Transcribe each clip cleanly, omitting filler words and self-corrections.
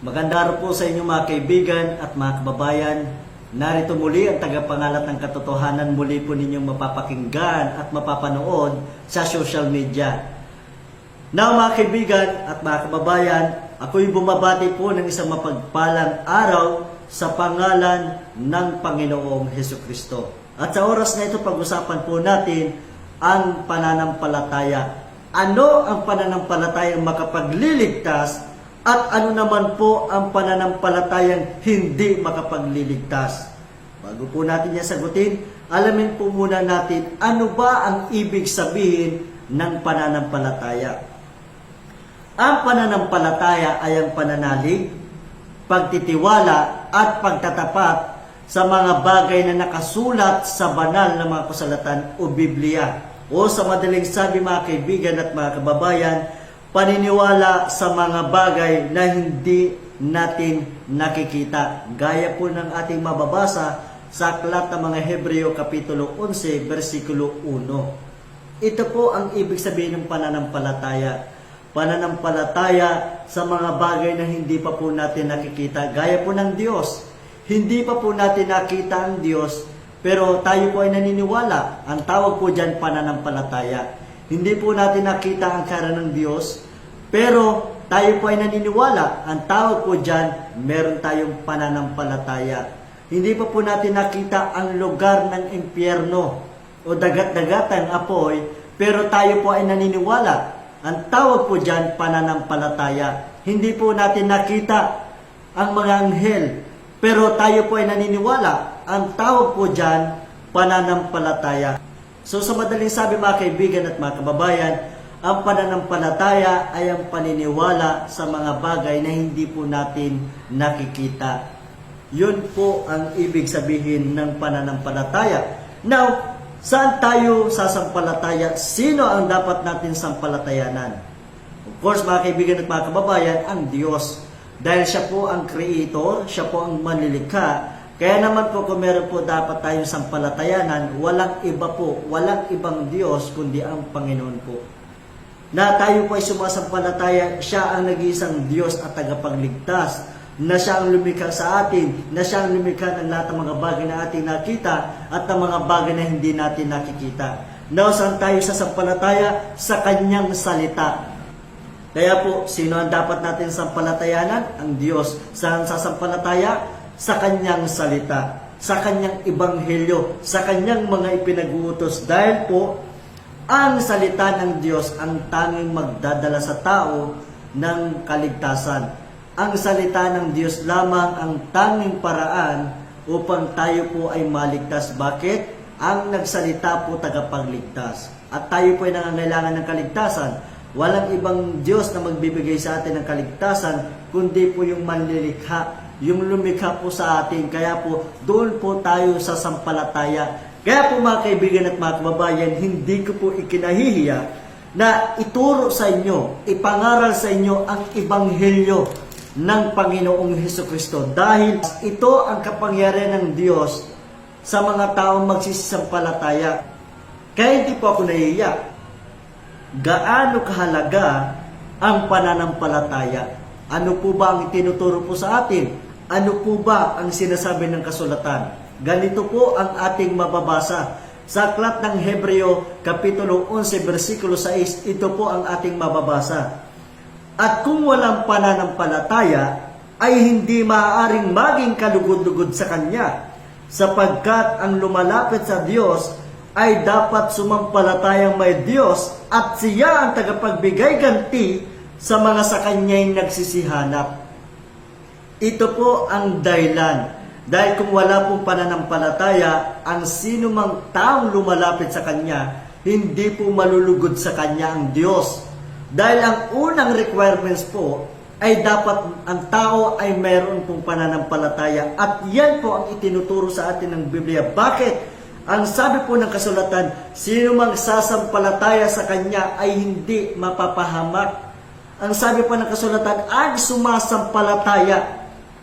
Magandang araw po sa inyo mga kaibigan at mga kababayan. Narito muli ang tagapangalat ng katotohanan, muli po ninyong mapapakinggan at mapapanood sa social media. Now mga kaibigan at mga kababayan, ako'y bumabati po ng isang mapagpalang araw sa pangalan ng Panginoong Hesukristo. At sa oras na ito, pag-usapan po natin ang pananampalataya. Ano ang pananampalatayang makapagliligtas at ano naman po ang pananampalatayang hindi makapagliligtas? Bago po natin yan sagutin, alamin po muna natin ano ba ang ibig sabihin ng pananampalataya. Ang pananampalataya ay ang pananalig, pagtitiwala at pagtatapat sa mga bagay na nakasulat sa banal na mga kasulatan o Biblia. O sa madaling sabi mga kaibigan at mga kababayan, paniniwala sa mga bagay na hindi natin nakikita. Gaya po ng ating mababasa sa aklat ng mga Hebreo Kapitulo 11, versikulo 1. Ito po ang ibig sabihin ng pananampalataya. Pananampalataya sa mga bagay na hindi pa po natin nakikita. Gaya po ng Diyos. Hindi pa po natin nakita ang Diyos, pero tayo po ay naniniwala. Ang tawag po dyan, pananampalataya. Hindi po natin nakita ang cara ng Diyos, pero tayo po ay naniniwala. Ang tawag po dyan, meron tayong pananampalataya. Hindi pa po natin nakita ang lugar ng impyerno o dagat-dagatang apoy, pero tayo po ay naniniwala. Ang tawag po dyan, pananampalataya. Hindi po natin nakita ang mga anghel, pero tayo po ay naniniwala. Ang tawag po dyan, pananampalataya. So sa madaling sabi mga kaibigan at mga kababayan, ang pananampalataya ay ang paniniwala sa mga bagay na hindi po natin nakikita. Yun po ang ibig sabihin ng pananampalataya. Now, saan tayo sasampalataya? Sino ang dapat natin sampalatayanan? Of course mga kaibigan at mga kababayan, ang Diyos. Dahil siya po ang creator, siya po ang manlilikha. Kaya naman po kung meron po dapat tayong sampalatayanan, walang iba po, walang ibang Diyos kundi ang Panginoon po. Na tayo po ay sumasampalataya, siya ang nag-iisang Diyos at tagapagligtas, na siya ang lumikha sa atin, na siya ang lumikha ng lahat ng mga bagay na ating nakita at ng mga bagay na hindi natin nakikita. Now, saan tayo sasampalataya? Sa Kanyang salita. Kaya po, sino ang dapat natin sampalatayanan? Ang Diyos. Saan sasampalataya? Sa Kanyang salita, sa Kanyang ebanghelyo, sa Kanyang mga ipinag-uutos. Dahil po, ang salita ng Diyos ang tanging magdadala sa tao ng kaligtasan. Ang salita ng Diyos lamang ang tanging paraan upang tayo po ay maligtas. Bakit? Ang nagsalita po tagapagligtas. At tayo po ay nangangailangan ng kaligtasan. Walang ibang Diyos na magbibigay sa atin ng kaligtasan, kundi po yung manlilikha, yung lumikha po sa atin. Kaya po, doon po tayo sa sampalataya. Kaya po mga kaibigan at mga kababayan, hindi ko po ikinahihiya na ituro sa inyo, ipangaral sa inyo ang ebanghelyo ng Panginoong Hesukristo. Dahil ito ang kapangyarihan ng Diyos sa mga taong magsisisampalataya. Kaya hindi po ako nahihiya. Gaano kahalaga ang pananampalataya? Ano po ba ang itinuturo po sa atin? Ano po ba ang sinasabi ng kasulatan? Ganito po ang ating mababasa. Sa aklat ng Hebreo, Kapitulo 11, versikulo 6, ito po ang ating mababasa. At kung walang pananampalataya, ay hindi maaaring maging kalugod-lugod sa Kanya, sapagkat ang lumalapit sa Diyos ay dapat sumampalatayang may Diyos at siya ang tagapagbigay ganti sa mga sa Kanya'y nagsisihanap. Ito po ang dahilan. Dahil kung wala pong pananampalataya, ang sino mang taong lumalapit sa Kanya, hindi po malulugod sa Kanya ang Diyos. Dahil ang unang requirements po ay dapat ang tao ay mayroon pong pananampalataya. At yan po ang itinuturo sa atin ng Biblia. Bakit? Ang sabi po ng kasulatan, sino mang sasampalataya sa Kanya ay hindi mapapahamak. Ang sabi po ng kasulatan, ang sumasampalataya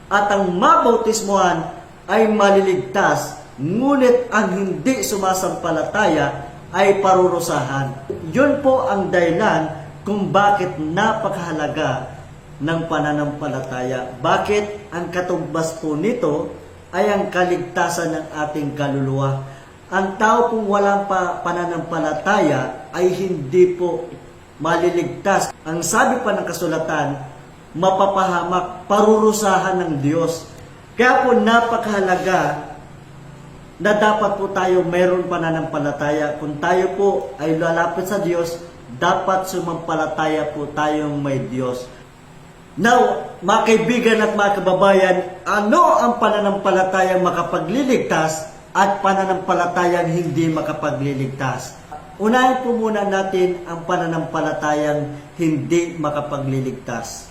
at ang mabautismuhan ay maliligtas, ngunit ang hindi sumasampalataya ay parurusahan. Yun po ang dahilan kung bakit napakahalaga ng pananampalataya. Bakit? Ang katumbas po nito ay ang kaligtasan ng ating kaluluwa. Ang tao kung walang pananampalataya ay hindi po maliligtas. Ang sabi pa ng kasulatan, mapapahamak, parurusahan ng Diyos. Kaya po napakahalaga na dapat po tayo mayroon pananampalataya. Kung tayo po ay lalapit sa Diyos, dapat sumampalataya po tayong may Diyos. Now, mga kaibigan at mga kababayan, ano ang pananampalatayang makapagliligtas at pananampalatayang hindi makapagliligtas? Unahin po muna natin ang pananampalatayang hindi makapagliligtas.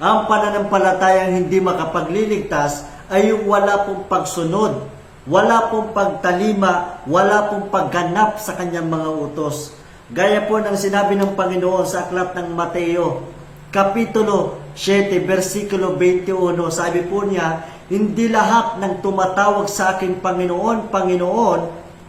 Ang pananampalatayang hindi makapagliligtas ay yung wala pong pagsunod, wala pong pagtalima, wala pong pagganap sa kanyang mga utos. Gaya po ng sinabi ng Panginoon sa aklat ng Mateo, Kapitulo 7, versikulo 21, sabi po niya, hindi lahat ng tumatawag sa aking Panginoon, Panginoon,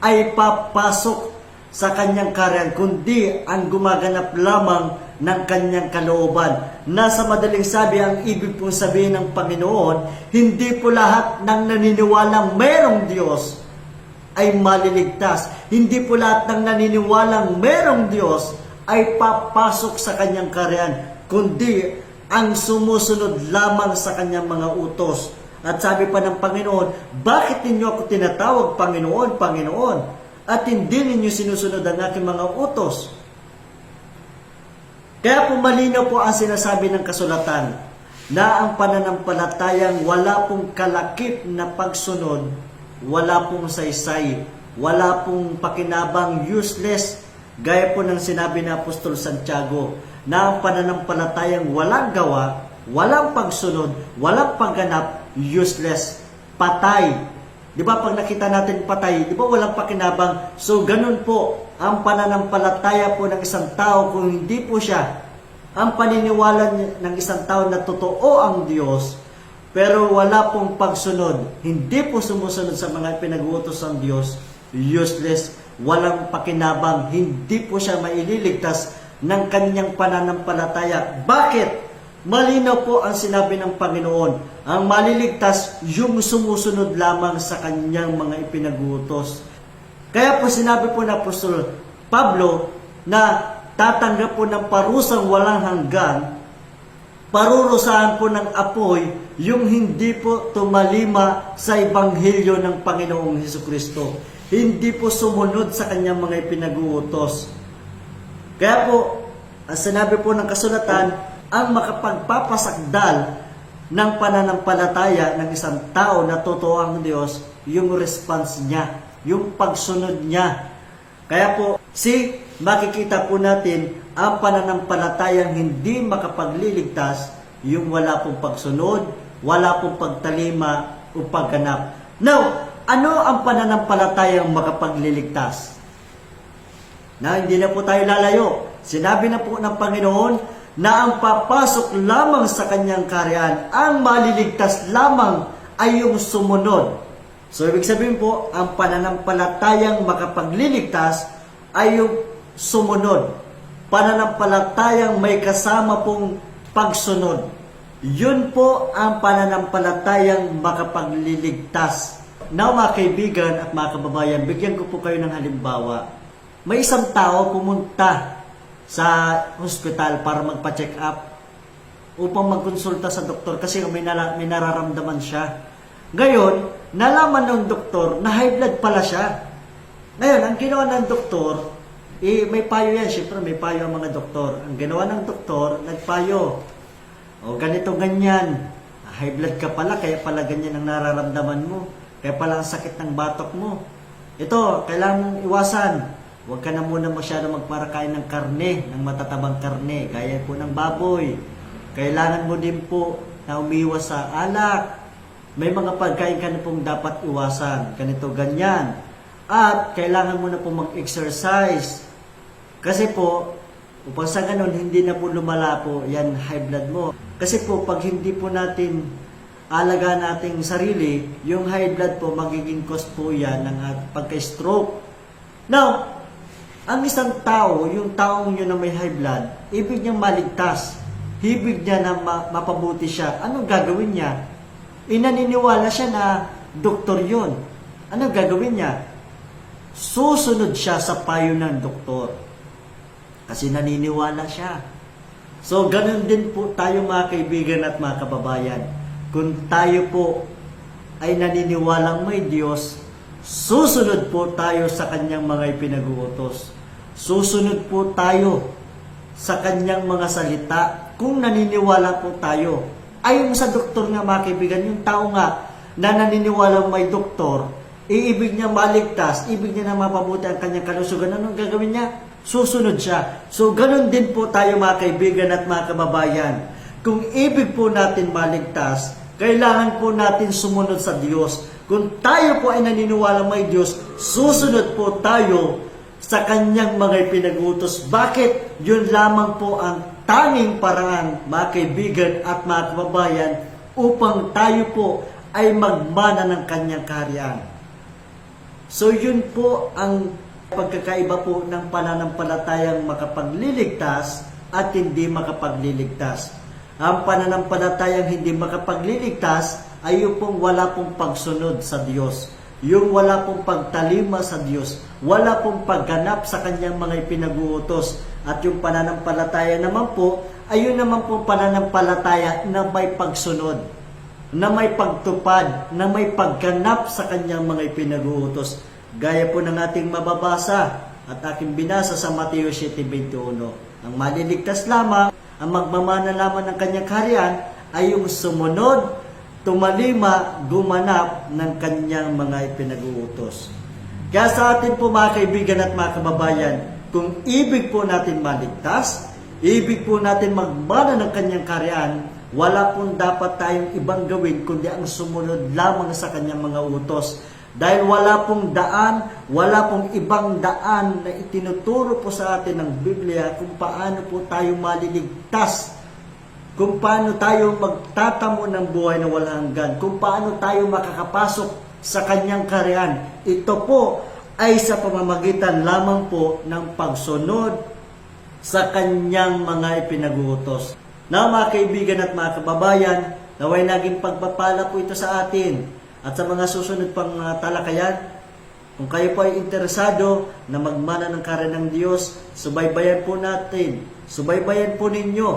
ay papasok sa kanyang kaharian, kundi ang gumaganap lamang ng kanyang kalooban. Nasa madaling sabi, ang ibig pong sabihin ng Panginoon, hindi po lahat ng naniniwalang mayroong Diyos ay maliligtas. Hindi po lahat ng naniniwalang mayroong Diyos ay papasok sa kanyang kaharian, kundi ang sumusunod lamang sa kanyang mga utos. At sabi pa ng Panginoon, bakit ninyo ako tinatawag Panginoon, Panginoon, at hindi ninyo sinusunod ang aking mga utos? Kaya po malinaw po ang sinasabi ng kasulatan na ang pananampalatayang wala pong kalakip na pagsunod, wala pong saysay, wala pong pakinabang, useless, gaya po ng sinabi ni Apostol Santiago, na ang pananampalatayang walang gawa, walang pagsunod, walang pagganap, useless, patay. Di ba pag nakita natin patay, di ba walang pakinabang? So ganun po ang pananampalataya po ng isang tao kung hindi po siya ang paniniwala ng isang tao na totoo ang Diyos, pero wala pong pagsunod, hindi po sumusunod sa mga pinag-uutos ng Diyos, useless, walang pakinabang, hindi po siya maililigtas ng kanyang pananampalataya. Bakit? Malinaw po ang sinabi ng Panginoon, ang maliligtas yung sumusunod lamang sa kanyang mga ipinag-uutos. Kaya po sinabi po ng Apostol Pablo na tatanggap po ng parusang walang hanggan, parurusahan po ng apoy yung hindi po tumalima sa Ebanghelyo ng Panginoong Hesukristo. Hindi po sumunod sa kanyang mga ipinag-uutos. Kaya po, ang sinabi po ng kasulatan, ang makapagpapasakdal ng pananampalataya ng isang tao na totoo ang Diyos, yung response niya, yung pagsunod niya. Kaya po, makikita po natin ang pananampalatayang hindi makapagliligtas, yung wala pong pagsunod, wala pong pagtalima o pagganap. Now, ano ang pananampalatayang makapagliligtas? Na hindi na po tayo lalayo. Sinabi na po ng Panginoon na ang papasok lamang sa kanyang kaharian, ang maliligtas lamang ay yung sumunod. So, ibig sabihin po, ang pananampalatayang makapagliligtas ay yung sumunod. Pananampalatayang may kasama pong pagsunod. Yun po ang pananampalatayang makapagliligtas. Now, mga kaibigan at mga kababayan, bigyan ko po kayo ng halimbawa. May isang tao pumunta sa hospital para magpa-check up upang magkonsulta sa doktor kasi may nararamdaman siya. Ngayon, nalaman ng doktor na high blood pala siya. Ngayon, ang ginawa ng doktor, may payo yan. Siyempre, may payo ang mga doktor. Ang ginawa ng doktor, nagpayo. O, ganito, ganyan. High blood ka pala, kaya pala ganyan ang nararamdaman mo. Kaya pala ang sakit ng batok mo. Ito, kailangan mong iwasan. Huwag ka na muna masyado magparakain ng karne, ng matatabang karne, gaya po ng baboy. Kailangan mo din po na umiwas sa alak. May mga pagkain ka na pong dapat iwasan, ganito, ganyan. At kailangan mo na po mag-exercise. Kasi po, upang sa ganun, hindi na po lumala po yan high blood mo. Kasi po, pag hindi po natin alagaan nating sarili, yung high blood po, magiging cause po yan ng pagka-stroke. Now, ang isang tao, yung taong yun na may high blood, ibig niyang maligtas. hibig niya na mapabuti siya, anong gagawin niya? Naniniwala siya na doktor yon. Anong gagawin niya? Susunod siya sa payo ng doktor. Kasi naniniwala siya. So, ganun din po tayo mga kaibigan at mga kababayan. Kung tayo po ay naniniwalang may Diyos, susunod po tayo sa kanyang mga ipinag-uutos. Susunod po tayo sa kanyang mga salita kung naniniwala po tayo. Ayon sa doktor nga mga kaibigan, yung tao nga na naniniwala may doktor, ibig niya maligtas, ibig niya na mapabuti ang kanyang kalusugan, anong gagawin niya? Susunod siya. So, ganun din po tayo mga kaibigan at mga kababayan. Kung ibig po natin maligtas, kailangan po natin sumunod sa Diyos. Kung tayo po ay naniniwala may Diyos, susunod po tayo sa kanyang mga ipinag-utos. Bakit? Yun lamang po ang tanging paraan, mga kaibigan at mga kababayan, upang tayo po ay magmana ng kanyang kaharian. So yun po ang pagkakaiba po ng pananampalatayang makapagliligtas at hindi makapagliligtas. Ang pananampalatayang hindi makapagliligtas ay yung pong wala pong pagsunod sa Diyos. Yung wala pong pagtalima sa Diyos. Wala pong pagganap sa kanyang mga ipinag-uutos. At yung pananampalataya naman po, ay yun naman pong pananampalataya na may pagsunod, na may pagtupad, na may pagganap sa kanyang mga ipinag-uutos. Gaya po ng ating mababasa at aking binasa sa Mateo 7:21. Ang maliligtas lamang, ang magmamana lamang ng kanyang kaharian ay yung sumunod, tumalima, gumanap ng kanyang mga ipinag-uutos. Kaya sa atin po mga kaibigan at mga kababayan, kung ibig po natin maligtas, ibig po natin magmana ng kanyang kaharian, wala pong dapat tayong ibang gawin kundi ang sumunod lamang sa kanyang mga utos. Dahil wala pong daan, wala pong ibang daan na itinuturo po sa atin ng Biblia kung paano po tayo maliligtas, kung paano tayo magtatamo ng buhay na walang hanggan, kung paano tayo makakapasok sa kanyang kaharian. Ito po ay sa pamamagitan lamang po ng pagsunod sa kanyang mga ipinag-uutos. Na mga kaibigan at mga kababayan, naway naging pagpapala po ito sa atin. At sa mga susunod pang talakayan, kung kayo po ay interesado na magmana ng kaharian ng Diyos, subaybayan po natin, subaybayan po ninyo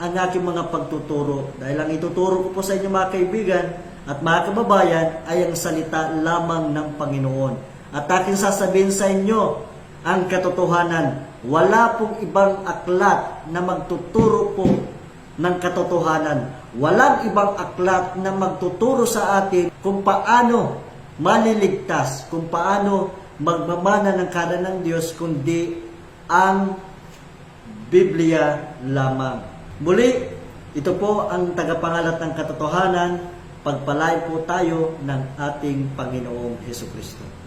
ang aking mga pagtuturo. Dahil ang ituturo ko po sa inyo mga kaibigan at mga kababayan ay ang salita lamang ng Panginoon. At aking sasabihin sa inyo ang katotohanan. Wala pong ibang aklat na magtuturo po ng katotohanan. Walang ibang aklat na magtuturo sa atin kung paano maliligtas, kung paano magmamana ng kaharian ng Diyos, kundi ang Biblia lamang. Muli, ito po ang tagapangalat ng katotohanan. Pagpalain po tayo ng ating Panginoong Hesukristo.